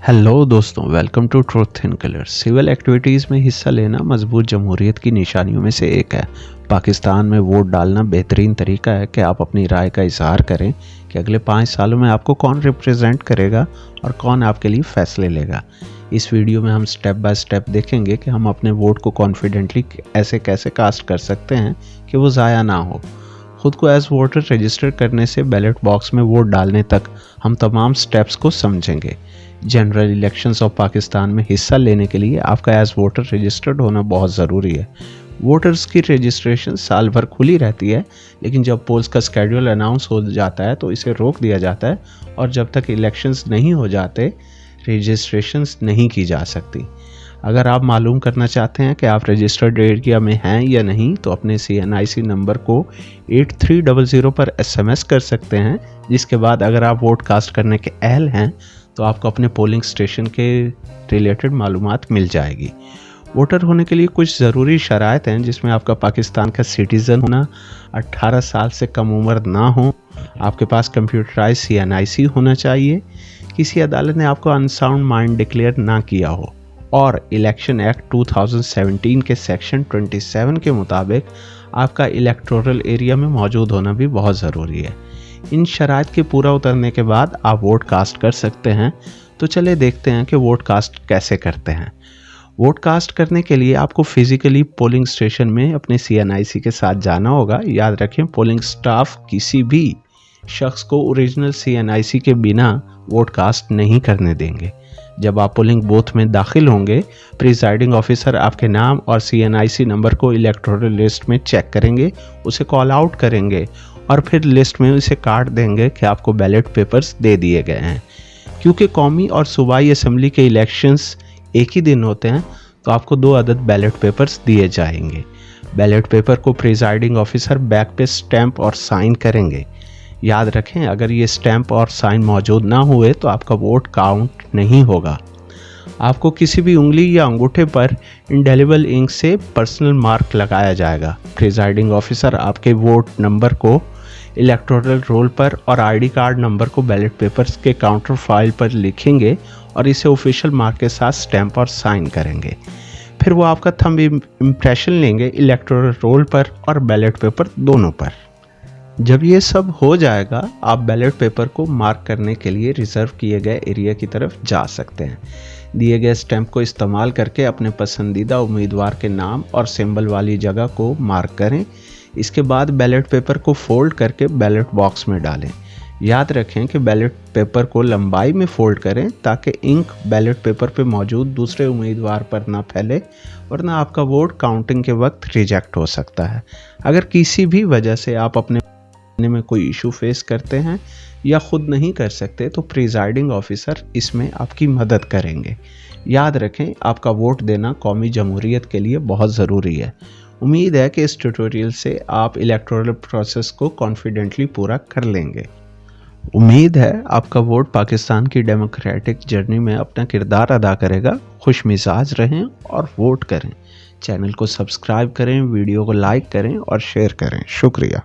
Hello दोस्तों, welcome to truth in colour. Civil activities में हिस्सा लेना मजबूत जमहूरियत की निशानियों में से एक है। पाकिस्तान में वोट डालना बेहतरीन तरीका है कि आप अपनी राय का इजहार करें कि अगले 5 सालों में आपको कौन रिप्रेजेंट करेगा और कौन आपके लिए फ़ैसले लेगा। इस वीडियो में हम स्टेप बाय स्टेप देखेंगे कि हम अपने वोट को कॉन्फिडेंटली ऐसे कैसे कास्ट कर सकते हैं कि वो ज़ाया ना हो। खुद को एज वोटर रजिस्टर करने से बैलेट बॉक्स में वोट डालने तक हम तमाम स्टेप्स को समझेंगे। जनरल इलेक्शंस ऑफ पाकिस्तान में हिस्सा लेने के लिए आपका एज वोटर रजिस्टर्ड होना बहुत ज़रूरी है। वोटर्स की रजिस्ट्रेशन साल भर खुली रहती है, लेकिन जब पोल्स का स्केड्यूल अनाउंस हो जाता है तो इसे रोक दिया जाता है और जब तक इलेक्शंस नहीं हो जाते रजिस्ट्रेशंस नहीं की जा सकती। अगर आप मालूम करना चाहते हैं कि आप रजिस्टर्ड एरिया में हैं या नहीं तो अपने CNIC नंबर को 8300 पर SMS कर सकते हैं, जिसके बाद अगर आप वोट कास्ट करने के अहल हैं तो आपको अपने पोलिंग स्टेशन के रिलेटेड मालूमात मिल जाएगी। वोटर होने के लिए कुछ ज़रूरी शराइत हैं, जिसमें आपका पाकिस्तान का सिटीज़न होना, 18 साल से कम उम्र ना हो, आपके पास कंप्यूटराइज CNIC होना चाहिए, किसी अदालत ने आपको अनसाउंड माइंड डिक्लेयर ना किया हो और इलेक्शन एक्ट 2017 के सेक्शन 27 के मुताबिक आपका इलेक्टोरल एरिया में मौजूद होना भी बहुत ज़रूरी है। इन शराइत के पूरा उतरने के बाद आप वोट कास्ट कर सकते हैं। तो चले देखते हैं कि वोट कास्ट कैसे करते हैं। वोट कास्ट करने के लिए आपको फिजिकली पोलिंग स्टेशन में अपने CNIC के साथ जाना होगा। याद रखें, पोलिंग स्टाफ किसी भी शख्स को ओरिजिनल CNIC के बिना वोट कास्ट नहीं करने देंगे। जब आप पोलिंग बूथ में दाखिल होंगे, प्रिजाइडिंग ऑफिसर आपके नाम और CNIC नंबर को इलेक्टोरल लिस्ट में चेक करेंगे, उसे कॉल आउट करेंगे और फिर लिस्ट में उसे काट देंगे कि आपको बैलेट पेपर्स दे दिए गए हैं। क्योंकि कौमी और सूबाई असेंबली के इलेक्शंस एक ही दिन होते हैं तो आपको 2 अदद बैलेट पेपर्स दिए जाएंगे। बैलेट पेपर को प्रिजाइडिंग ऑफिसर बैक पे स्टैंप और साइन करेंगे। याद रखें, अगर ये स्टैंप और साइन मौजूद ना हुए तो आपका वोट काउंट नहीं होगा। आपको किसी भी उंगली या अंगूठे पर इंडेलिबल इंक से पर्सनल मार्क लगाया जाएगा। प्रिजाइडिंग ऑफिसर आपके वोट नंबर को इलेक्टोरल रोल पर और ID कार्ड नंबर को बैलेट पेपर्स के काउंटर फाइल पर लिखेंगे और इसे ऑफिशियल मार्क के साथ स्टैंप और साइन करेंगे। फिर वो आपका थंब इम्प्रेशन लेंगे इलेक्टोरल रोल पर और बैलेट पेपर दोनों पर। जब ये सब हो जाएगा, आप बैलेट पेपर को मार्क करने के लिए रिजर्व किए गए एरिया की तरफ जा सकते हैं। दिए गए स्टैंप को इस्तेमाल करके अपने पसंदीदा उम्मीदवार के नाम और सिंबल वाली जगह को मार्क करें। इसके बाद बैलेट पेपर को फोल्ड करके बैलेट बॉक्स में डालें। याद रखें कि बैलेट पेपर को लंबाई में फोल्ड करें ताकि इंक बैलेट पेपर पे मौजूद दूसरे उम्मीदवार पर ना फैले, वरना आपका वोट काउंटिंग के वक्त रिजेक्ट हो सकता है। अगर किसी भी वजह से आप अपने में कोई इशू फेस करते हैं या खुद नहीं कर सकते तो प्रिजाइडिंग ऑफिसर इसमें आपकी मदद करेंगे। याद रखें, आपका वोट देना कौमी जमहूरियत के लिए बहुत ज़रूरी है। उम्मीद है कि इस ट्यूटोरियल से आप इलेक्टोरल प्रोसेस को कॉन्फिडेंटली पूरा कर लेंगे। उम्मीद है आपका वोट पाकिस्तान की डेमोक्रेटिक जर्नी में अपना किरदार अदा करेगा। खुश मिजाज रहें और वोट करें। चैनल को सब्सक्राइब करें, वीडियो को लाइक करें और शेयर करें। शुक्रिया।